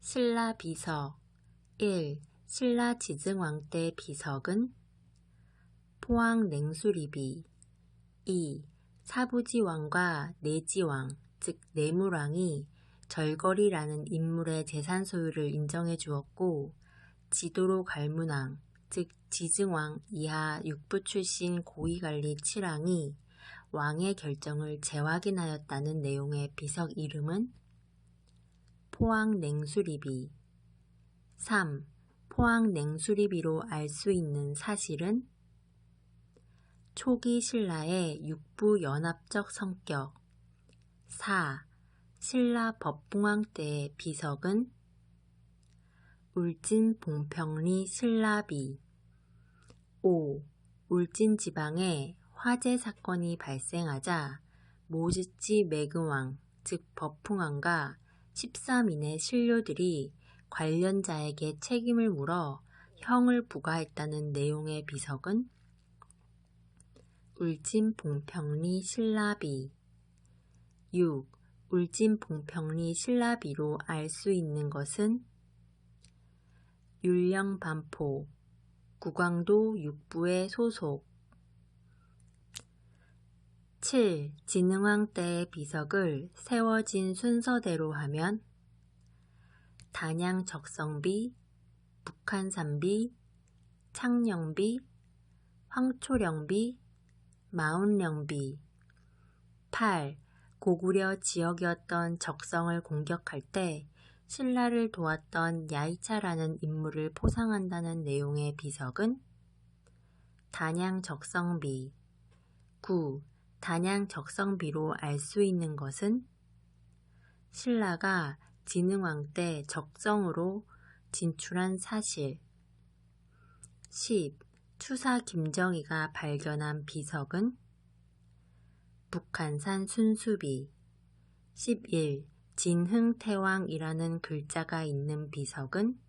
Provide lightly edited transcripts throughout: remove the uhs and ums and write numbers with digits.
신라 비석 1. 신라 지증왕 때 비석은 포항 냉수리비 2. 사부지왕과 내지왕, 즉 내물왕이 절거리라는 인물의 재산 소유를 인정해 주었고 지도로 갈문왕, 즉 지증왕 이하 육부 출신 고위관리 칠왕이 왕의 결정을 재확인하였다는 내용의 비석 이름은 포항 냉수리비 3. 포항 냉수리비로 알 수 있는 사실은 초기 신라의 육부 연합적 성격 4. 신라 법붕왕 때의 비석은 울진 봉평리 신라비 5. 울진 지방에 화재 사건이 발생하자 모즈지 매금왕, 즉 법흥왕과 13인의 신료들이 관련자에게 책임을 물어 형을 부과했다는 내용의 비석은 울진 봉평리 신라비 6. 울진 봉평리 신라비로 알 수 있는 것은 율령 반포, 구광도 육부의 소속 7. 진흥왕 때의 비석을 세워진 순서대로 하면 단양 적성비, 북한산비, 창령비, 황초령비, 마운령비 8. 고구려 지역이었던 적성을 공격할 때 신라를 도왔던 야이차라는 인물을 포상한다는 내용의 비석은 단양 적성비 9. 단양 적성비로 알 수 있는 것은 신라가 진흥왕 때 적성으로 진출한 사실 10. 추사 김정희가 발견한 비석은 북한산 순수비 11. 진흥태왕이라는 글자가 있는 비석은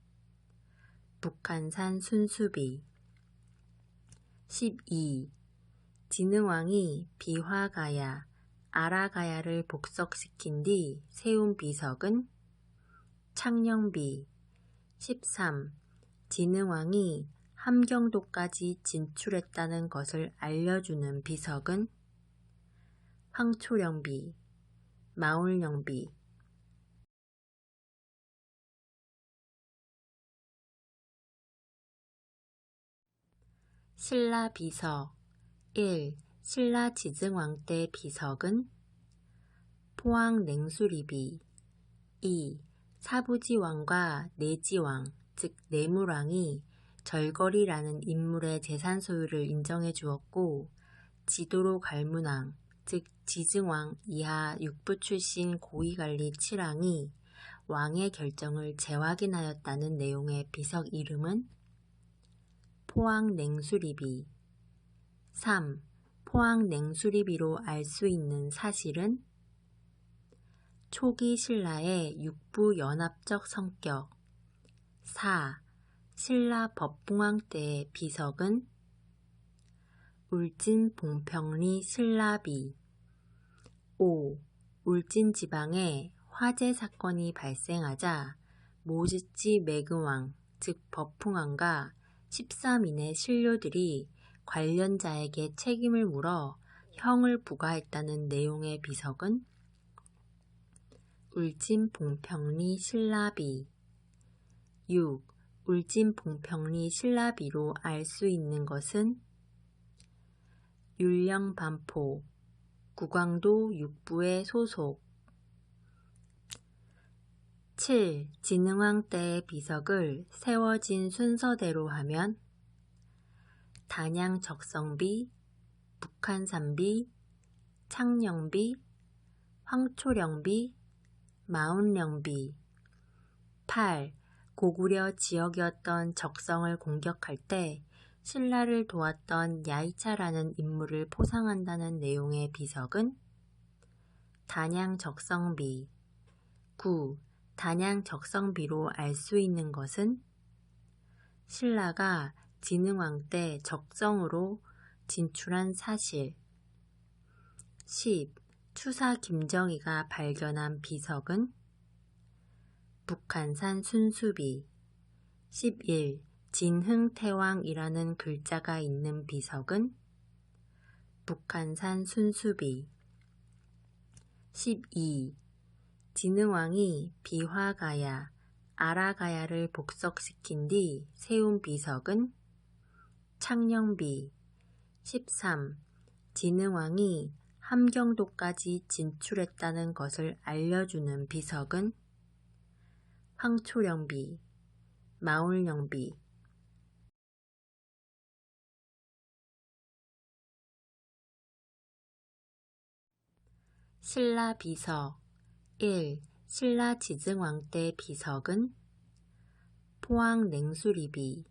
북한산 순수비 12. 진흥왕이 비화가야, 아라가야를 복석시킨 뒤 세운 비석은 창령비 13. 진흥왕이 함경도까지 진출했다는 것을 알려주는 비석은 황초령비, 마울령비 신라 비석 1. 신라 지증왕 때 비석은 포항 냉수리비 2. 사부지왕과 내지왕, 즉 내물왕이 절거리라는 인물의 재산 소유를 인정해 주었고 지도로 갈문왕, 즉 지증왕 이하 육부 출신 고위관리 칠왕이 왕의 결정을 재확인하였다는 내용의 비석 이름은 포항 냉수리비 3. 포항 냉수리비로 알 수 있는 사실은 초기 신라의 육부 연합적 성격 4. 신라 법붕왕 때의 비석은 울진 봉평리 신라비 5. 울진 지방에 화재 사건이 발생하자 모즈지 매금왕, 즉 법흥왕과 13인의 신료들이 관련자에게 책임을 물어 형을 부과했다는 내용의 비석은 울진 봉평리 신라비 6. 울진 봉평리 신라비로 알 수 있는 것은 율령 반포, 구광도 육부의 소속 7. 진흥왕 때의 비석을 세워진 순서대로 하면 단양 적성비, 북한산비, 창령비, 황초령비, 마운령비 8. 고구려 지역이었던 적성을 공격할 때 신라를 도왔던 야이차라는 인물을 포상한다는 내용의 비석은 단양 적성비 9. 단양 적성비로 알 수 있는 것은 신라가 진흥왕 때 적성으로 진출한 사실 10. 추사 김정희가 발견한 비석은 북한산 순수비. 11. 진흥태왕이라는 글자가 있는 비석은 북한산 순수비. 12. 진흥왕이 비화가야, 아라가야를 복석시킨 뒤 세운 비석은 창녕비. 13. 진흥왕이 함경도까지 진출했다는 것을 알려주는 비석은 황초령비, 마울령비. 신라 비석. 1. 신라 지증왕 때 비석은 포항 냉수리비.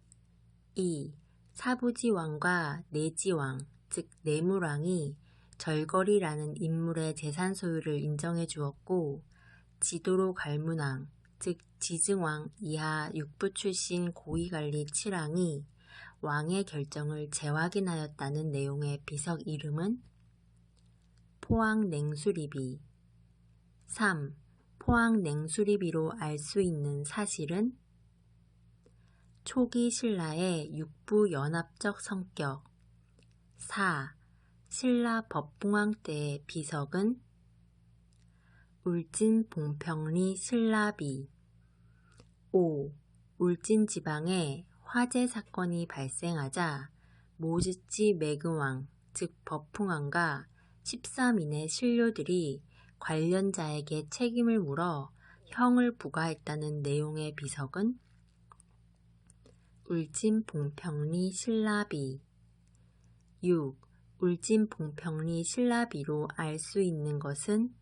2. 사부지왕과 내지왕, 즉 내물왕이 절거리라는 인물의 재산 소유를 인정해 주었고, 지도로 갈문왕, 즉 지증왕 이하 육부 출신 고위관리 칠왕이 왕의 결정을 재확인하였다는 내용의 비석 이름은 포항 냉수리비. 3. 포항 냉수리비로 알 수 있는 사실은 초기 신라의 육부 연합적 성격. 4. 신라 법붕왕 때의 비석은 울진 봉평리 신라비. 5. 울진 지방에 화재 사건이 발생하자 모즈지 매금왕, 즉 법흥왕과 13인의 신료들이 관련자에게 책임을 물어 형을 부과했다는 내용의 비석은 울진 봉평리 신라비. 6. 울진 봉평리 신라비로 알 수 있는 것은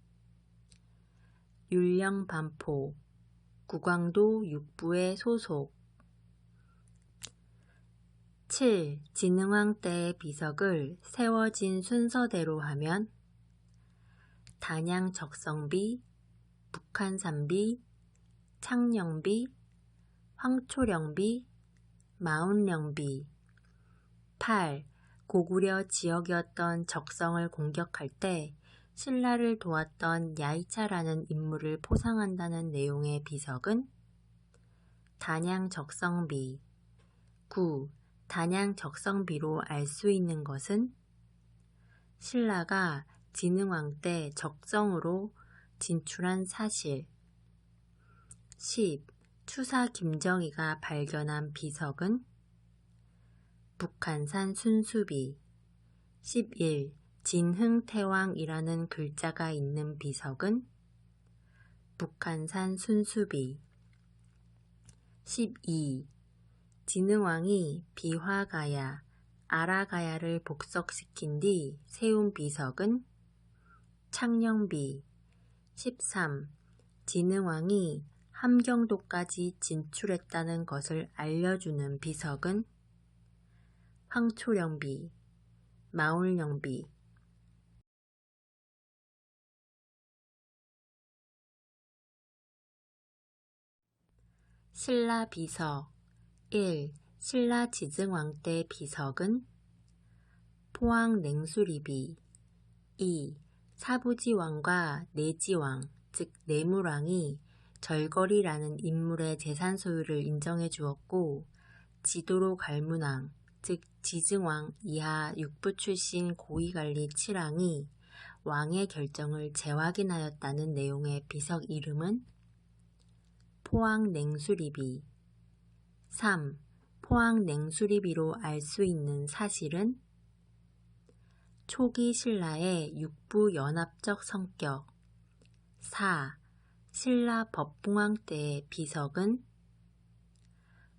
율령 반포, 구광도 육부의 소속. 7. 진흥왕 때의 비석을 세워진 순서대로 하면 단양 적성비, 북한산비, 창녕비, 황초령비, 마운령비. 8. 고구려 지역이었던 적성을 공격할 때 신라를 도왔던 야이차라는 인물을 포상한다는 내용의 비석은 단양 적성비. 9. 단양 적성비로 알 수 있는 것은 신라가 진흥왕 때 적성으로 진출한 사실. 10. 추사 김정희가 발견한 비석은 북한산 순수비. 11. 진흥태왕이라는 글자가 있는 비석은 북한산 순수비. 12. 진흥왕이 비화가야, 아라가야를 복석시킨 뒤 세운 비석은 창녕비. 13. 진흥왕이 함경도까지 진출했다는 것을 알려주는 비석은 황초령비, 마울령비. 신라 비석. 1. 신라 지증왕 때 비석은 포항 냉수리비. 2. 사부지왕과 내지왕, 즉 내물왕이 절거리라는 인물의 재산 소유를 인정해 주었고, 지도로 갈문왕, 즉 지증왕 이하 육부 출신 고위관리 칠왕이 왕의 결정을 재확인하였다는 내용의 비석 이름은 포항 냉수리비. 3. 포항 냉수리비로 알 수 있는 사실은 초기 신라의 육부 연합적 성격. 4. 신라 법붕왕 때의 비석은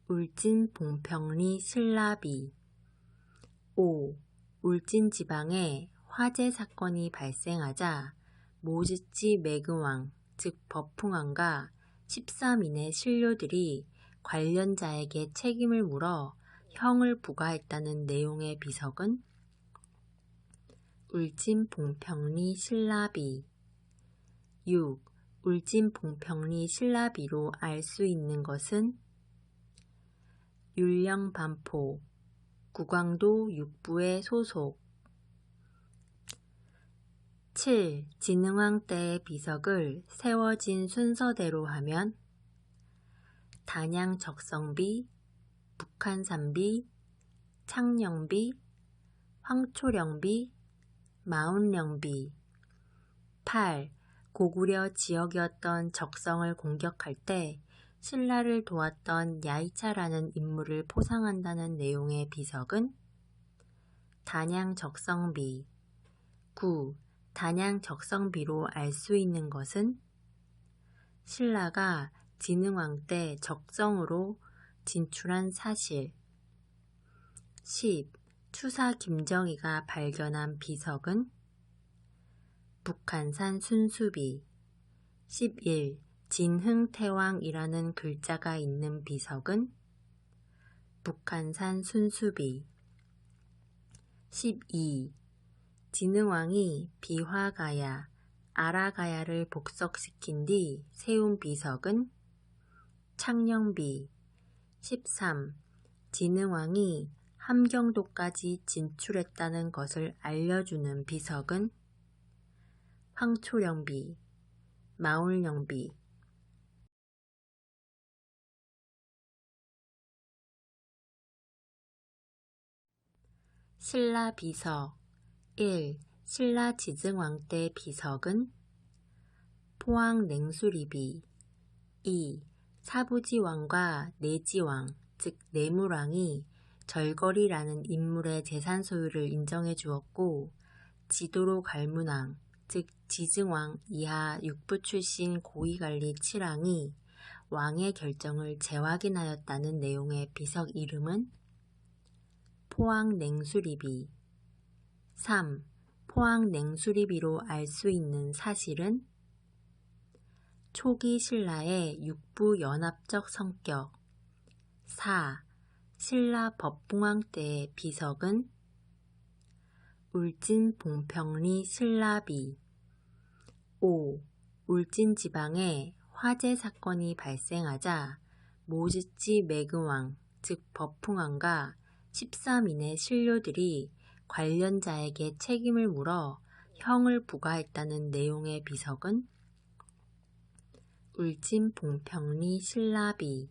울진 봉평리 신라비. 5. 울진 지방에 화재 사건이 발생하자 모즈지 매금왕, 즉 법흥왕과 13인의 신료들이 관련자에게 책임을 물어 형을 부과했다는 내용의 비석은 울진 봉평리 신라비. 6. 울진 봉평리 신라비로 알 수 있는 것은 율령 반포, 구광도 육부의 소속. 7. 진흥왕 때의 비석을 세워진 순서대로 하면 단양 적성비, 북한산비, 창녕비, 황초령비, 마운령비. 8. 고구려 지역이었던 적성을 공격할 때 신라를 도왔던 야이차라는 인물을 포상한다는 내용의 비석은 단양 적성비. 9. 단양 적성비로 알 수 있는 것은 신라가 진흥왕 때 적성으로 진출한 사실. 10. 추사 김정희가 발견한 비석은 북한산 순수비. 11. 진흥태왕이라는 글자가 있는 비석은 북한산 순수비. 12. 진흥왕이 비화가야, 아라가야를 복석시킨 뒤 세운 비석은 창녕비. 13. 진흥왕이 함경도까지 진출했다는 것을 알려주는 비석은 황초령비, 마울령비. 신라 비석. 1. 신라 지증왕 때 비석은 포항 냉수리비. 2. 사부지왕과 내지왕, 즉 내물왕이 절거리라는 인물의 재산 소유를 인정해 주었고 지도로 갈문왕, 즉 지증왕 이하 육부 출신 고위관리 칠왕이 왕의 결정을 재확인하였다는 내용의 비석 이름은 포항 냉수리비. 3. 포항 냉수리비로 알 수 있는 사실은 초기 신라의 육부 연합적 성격. 4. 신라 법붕왕 때의 비석은 울진 봉평리 신라비. 5. 울진 지방에 화재 사건이 발생하자 모즈지 매금왕, 즉 법흥왕과 13인의 신료들이 관련자에게 책임을 물어 형을 부과했다는 내용의 비석은 울진 봉평리 신라비.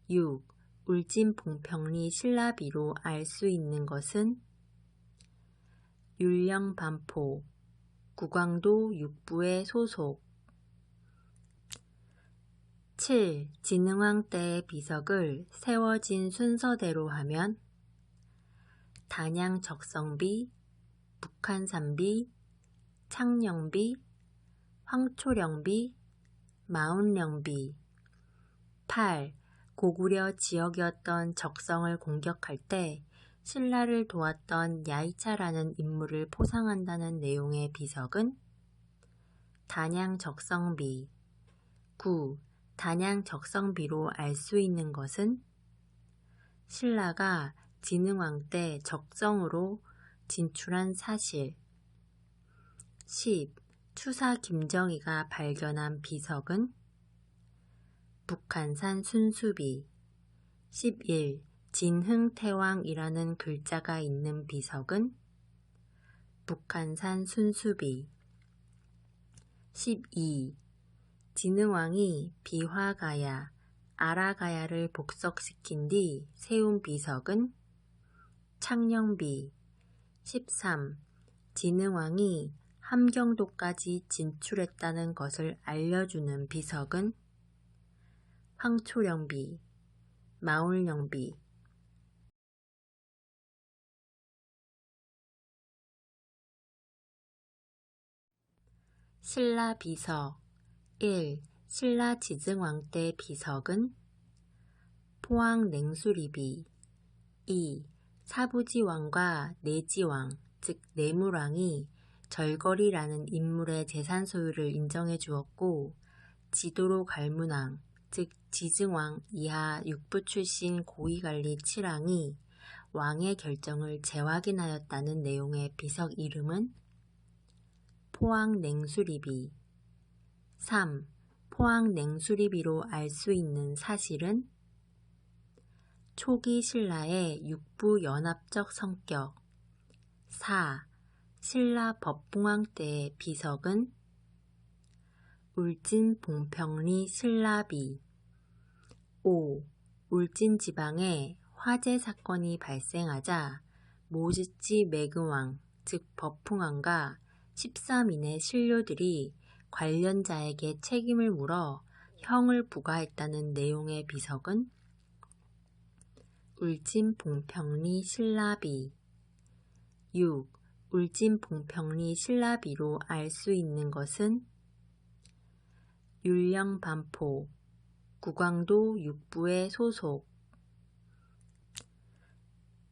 6. 울진 봉평리 신라비로 알 수 있는 것은 율령 반포, 구광도 육부의 소속. 7. 진흥왕 때의 비석을 세워진 순서대로 하면 단양 적성비, 북한산비, 창녕비, 황초령비, 마운령비. 8. 고구려 지역이었던 적성을 공격할 때 신라를 도왔던 야이차라는 인물을 포상한다는 내용의 비석은 단양 적성비. 9. 단양 적성비로 알 수 있는 것은 신라가 진흥왕 때 적성으로 진출한 사실. 10. 추사 김정희가 발견한 비석은 북한산 순수비. 11. 진흥태왕이라는 글자가 있는 비석은 북한산 순수비. 12. 진흥왕이 비화가야, 아라가야를 복석시킨 뒤 세운 비석은 창녕비. 13. 진흥왕이 함경도까지 진출했다는 것을 알려주는 비석은 황초령비, 마울령비. 신라 비석. 1. 신라 지증왕 때 비석은 포항 냉수리비. 2. 사부지왕과 내지왕, 즉 내물왕이 절거리라는 인물의 재산 소유를 인정해 주었고 지도로 갈문왕, 즉 지증왕 이하 육부 출신 고위관리 칠왕이 왕의 결정을 재확인하였다는 내용의 비석 이름은 포항 냉수리비. 3. 포항 냉수리비로 알 수 있는 사실은 초기 신라의 육부 연합적 성격. 4. 신라 법붕왕 때의 비석은 울진 봉평리 신라비. 5. 울진 지방에 화재 사건이 발생하자 모즈지 매그왕, 즉 버풍왕과 13인의 신료들이 관련자에게 책임을 물어 형을 부과했다는 내용의 비석은 울진 봉평리 신라비. 6. 울진 봉평리 신라비로 알 수 있는 것은 율령 반포, 구광도 육부의 소속.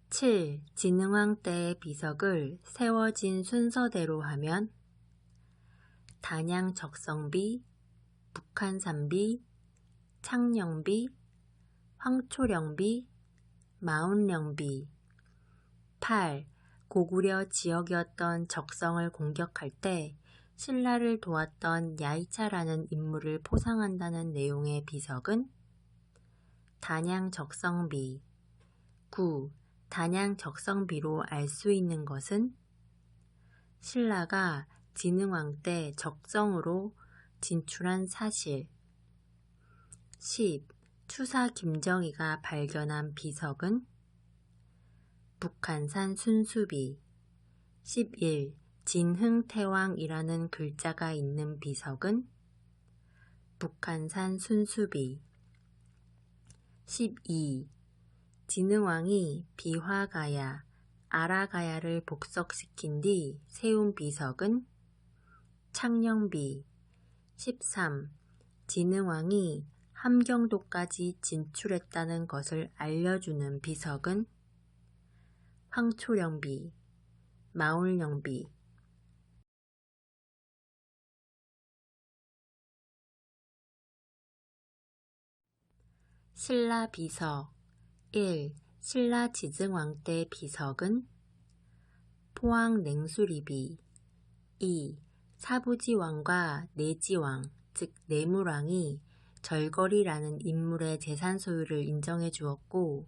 7. 진흥왕 때의 비석을 세워진 순서대로 하면 단양 적성비, 북한산비, 창령비, 황초령비, 마운령비. 8. 고구려 지역이었던 적성을 공격할 때 신라를 도왔던 야이차라는 인물을 포상한다는 내용의 비석은 단양 적성비. 9. 단양 적성비로 알 수 있는 것은 신라가 진흥왕 때 적성으로 진출한 사실. 10. 추사 김정희가 발견한 비석은 북한산 순수비. 11. 진흥태왕이라는 글자가 있는 비석은 북한산 순수비. 12. 진흥왕이 비화가야, 아라가야를 복석시킨 뒤 세운 비석은 창령비. 13. 진흥왕이 함경도까지 진출했다는 것을 알려주는 비석은 황초령비, 마울령비. 신라 비석. 1. 신라 지증왕 때 비석은 포항 냉수리비. 2. 사부지왕과 내지왕, 즉 내물왕이 절거리라는 인물의 재산 소유를 인정해 주었고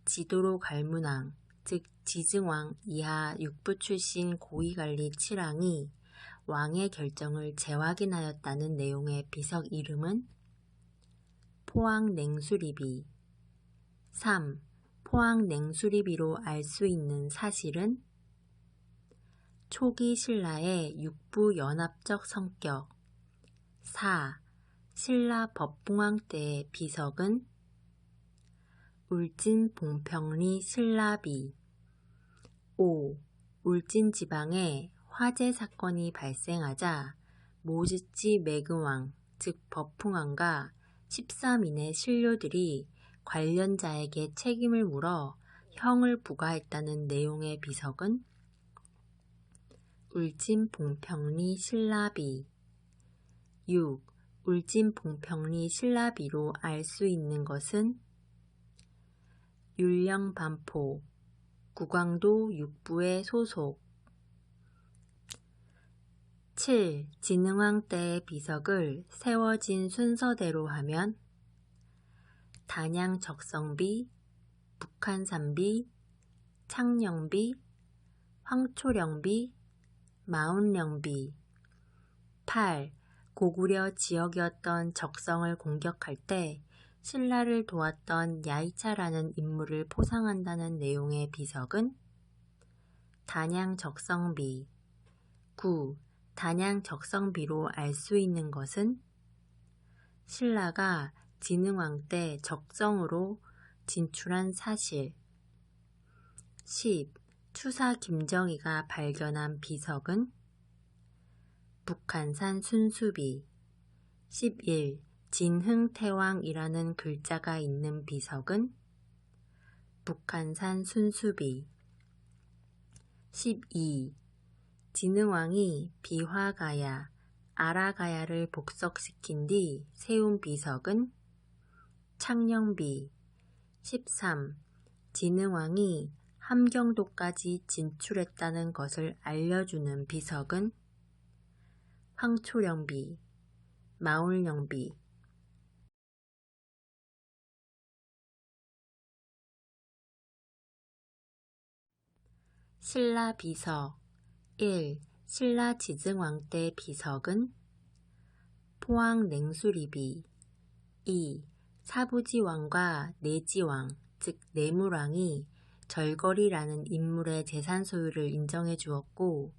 지도로 갈문왕, 즉 지증왕 이하 육부 출신 고위관리 칠왕이 왕의 결정을 재확인하였다는 내용의 비석 이름은 포항 냉수리비. 3. 포항 냉수리비로 알 수 있는 사실은 초기 신라의 육부 연합적 성격. 4. 신라 법붕왕 때의 비석은 울진 봉평리 신라비. 5. 울진 지방에 화재 사건이 발생하자 모즈지 매그왕, 즉 버풍왕과 13인의 신료들이 관련자에게 책임을 물어 형을 부과했다는 내용의 비석은 울진 봉평리 신라비. 6. 울진 봉평리 신라비로 알 수 있는 것은 율령 반포, 구광도 육부의 소속. 7. 진흥왕 때의 비석을 세워진 순서대로 하면 단양 적성비, 북한산비, 창령비, 황초령비, 마운령비. 8. 고구려 지역이었던 적성을 공격할 때 신라를 도왔던 야이차라는 인물을 포상한다는 내용의 비석은 단양 적성비. 9. 단양 적성비로 알 수 있는 것은 신라가 진흥왕 때 적성으로 진출한 사실. 10. 추사 김정희가 발견한 비석은 북한산 순수비. 11. 진흥태왕이라는 글자가 있는 비석은 북한산 순수비. 12. 진흥왕이 비화가야, 아라가야를 복석시킨 뒤 세운 비석은 창령비. 13. 진흥왕이 함경도까지 진출했다는 것을 알려주는 비석은 황초령비, 마울령비. 신라 비석. 1. 신라 지증왕 때 비석은 포항 냉수리비. 2. 사부지왕과 내지왕, 즉 내물왕이 절거리라는 인물의 재산 소유를 인정해 주었고,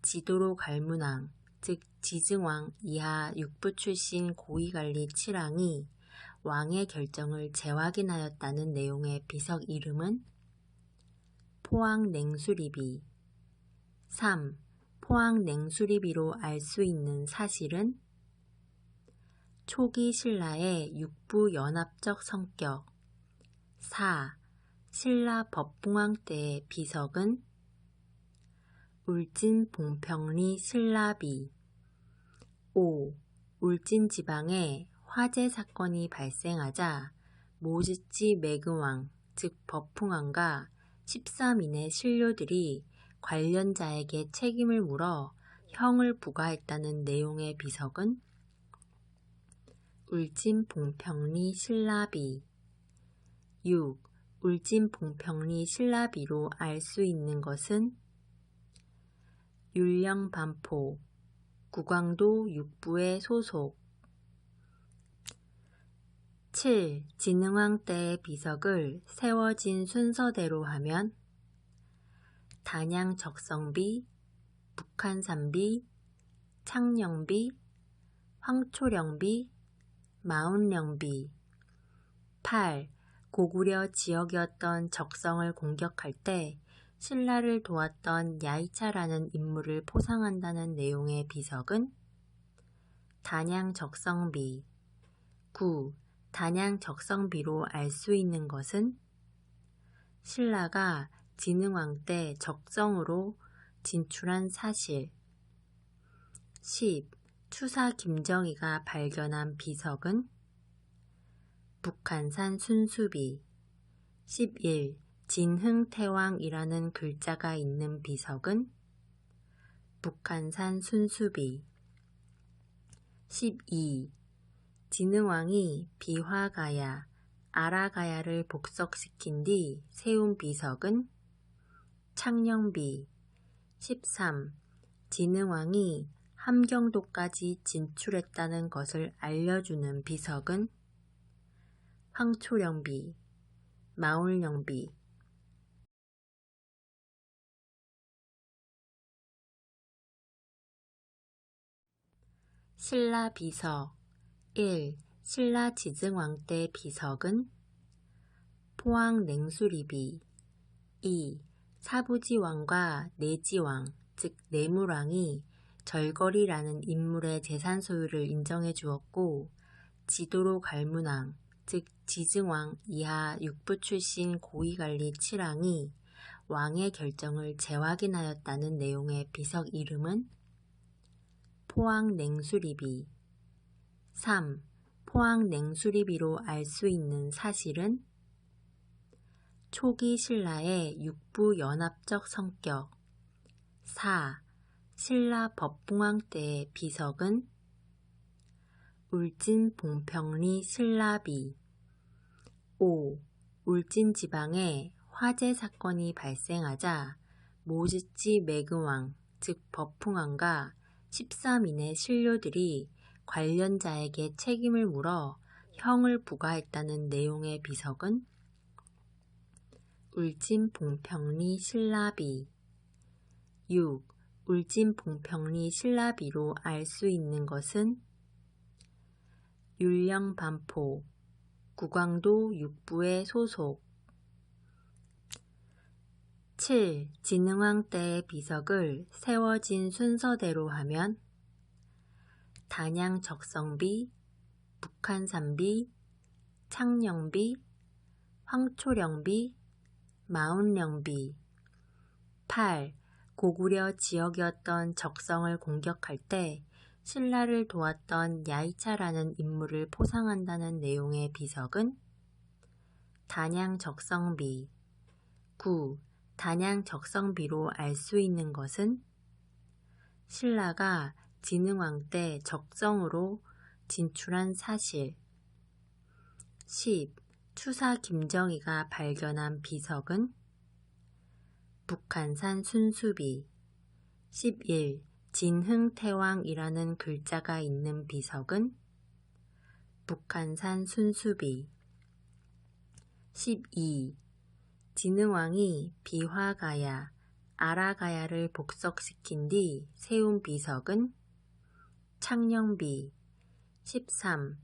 지도로 갈문왕, 즉 지증왕 이하 육부 출신 고위관리 칠왕이 왕의 결정을 재확인하였다는 내용의 비석 이름은 포항냉수리비. 3. 포항냉수리비로 알 수 있는 사실은 초기 신라의 육부 연합적 성격. 4. 신라 법붕왕 때의 비석은 울진 봉평리 신라비. 5. 울진 지방에 화재 사건이 발생하자 모지지 매금왕, 즉 법풍왕과 13인의 신료들이 관련자에게 책임을 물어 형을 부과했다는 내용의 비석은 울진 봉평리 신라비. 6. 울진 봉평리 신라비로 알 수 있는 것은 율령 반포, 구광도 육부의 소속. 7. 진흥왕 때의 비석을 세워진 순서대로 하면 단양 적성비, 북한산비, 창령비, 황초령비, 마운령비. 8. 고구려 지역이었던 적성을 공격할 때 신라를 도왔던 야이차라는 인물을 포상한다는 내용의 비석은 단양 적성비. 9. 단양 적성비로 알 수 있는 것은 신라가 진흥왕 때 적성으로 진출한 사실. 10. 추사 김정희가 발견한 비석은 북한산 순수비. 11. 진흥태왕이라는 글자가 있는 비석은 북한산 순수비. 12. 진흥왕이 비화가야, 아라가야를 복석시킨 뒤 세운 비석은 창령비. 13. 진흥왕이 함경도까지 진출했다는 것을 알려주는 비석은 황초령비, 마울령비. 신라 비석. 1. 신라 지증왕 때 비석은 포항냉수리비. 2. 사부지왕과 내지왕, 즉 내물왕이 절거리라는 인물의 재산 소유를 인정해 주었고, 지도로 갈문왕, 즉 지증왕 이하 육부 출신 고위관리 칠왕이 왕의 결정을 재확인하였다는 내용의 비석 이름은 포항냉수리비. 3. 포항냉수리비로 알 수 있는 사실은 초기 신라의 육부 연합적 성격. 4. 신라 법붕왕 때의 비석은 울진 봉평리 신라비. 5. 울진 지방에 화재 사건이 발생하자 모지지 매금왕, 즉 법풍왕과 13인의 신료들이 관련자에게 책임을 물어 형을 부과했다는 내용의 비석은 울진 봉평리 신라비. 6. 울진 봉평리 신라비로 알 수 있는 것은 율령 반포, 구광도 육부의 소속. 7. 진흥왕 때의 비석을 세워진 순서대로 하면 단양 적성비, 북한산비, 창령비, 황초령비, 마운령비. 8. 고구려 지역이었던 적성을 공격할 때 신라를 도왔던 야이차라는 인물을 포상한다는 내용의 비석은 단양 적성비. 9. 단양 적성비로 알 수 있는 것은 신라가 진흥왕 때 적성으로 진출한 사실. 10. 추사 김정희가 발견한 비석은 북한산 순수비. 11. 진흥태왕이라는 글자가 있는 비석은 북한산 순수비. 12. 진흥왕이 비화가야, 아라가야를 복석시킨 뒤 세운 비석은 창녕비. 13.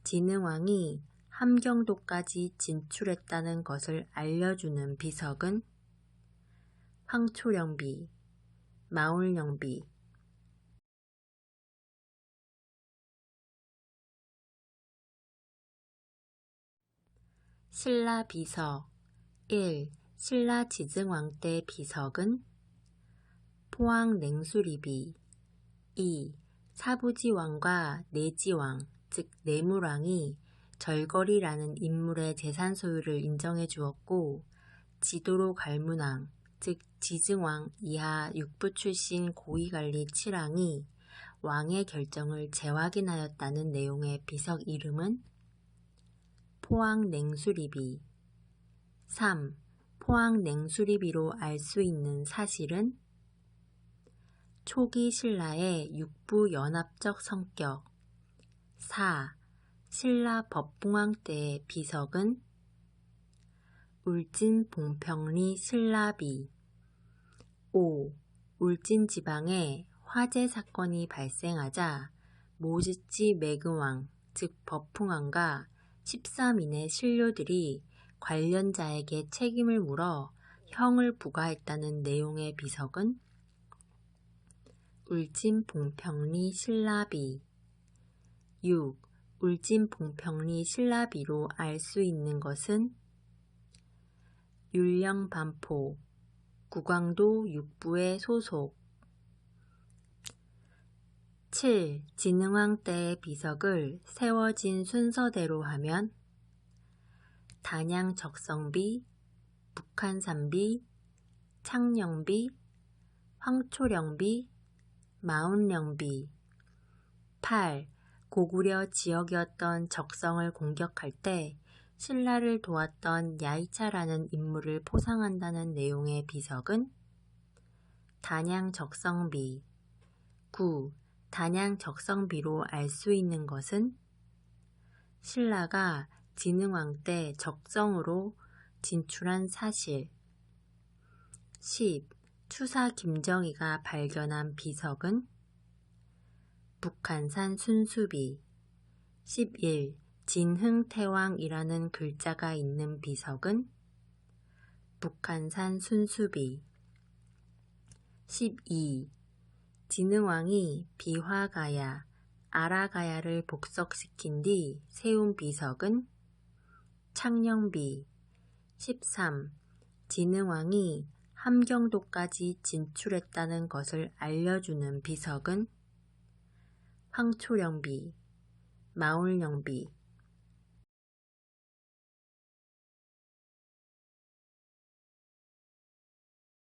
진흥왕이 함경도까지 진출했다는 것을 알려주는 비석은 황초령비, 마울령비. 신라 비석. 1. 신라 지증왕 때 비석은 포항 냉수리비. 2. 사부지왕과 내지왕, 즉 내물왕이 절거리라는 인물의 재산 소유를 인정해 주었고, 지도로 갈문왕, 즉 지증왕 이하 육부 출신 고위관리 칠왕이 왕의 결정을 재확인하였다는 내용의 비석 이름은 포항 냉수리비. 3. 포항 냉수리비로 알 수 있는 사실은 초기 신라의 육부 연합적 성격. 4. 신라 법붕왕 때의 비석은 울진 봉평리 신라비. 5. 울진 지방에 화재 사건이 발생하자 모지지 매금왕, 즉 법풍왕과 13인의 신료들이 관련자에게 책임을 물어 형을 부과했다는 내용의 비석은 울진 봉평리 신라비. 6. 울진 봉평리 신라비로 알 수 있는 것은 율령반포, 구광도 육부의 소속. 7. 진흥왕 때의 비석을 세워진 순서대로 하면 단양 적성비, 북한산비, 창녕비, 황초령비, 마운령비. 8. 고구려 지역이었던 적성을 공격할 때 신라를 도왔던 야이차라는 인물을 포상한다는 내용의 비석은 단양 적성비. 9. 단양 적성비로 알 수 있는 것은 신라가 진흥왕 때 적성으로 진출한 사실. 10. 추사 김정희가 발견한 비석은 북한산 순수비. 11. 진흥태왕이라는 글자가 있는 비석은 북한산 순수비. 12. 진흥왕이 비화가야, 아라가야를 복석시킨 뒤 세운 비석은 창녕비. 13. 진흥왕이 함경도까지 진출했다는 것을 알려주는 비석은 황초령비, 마울령비.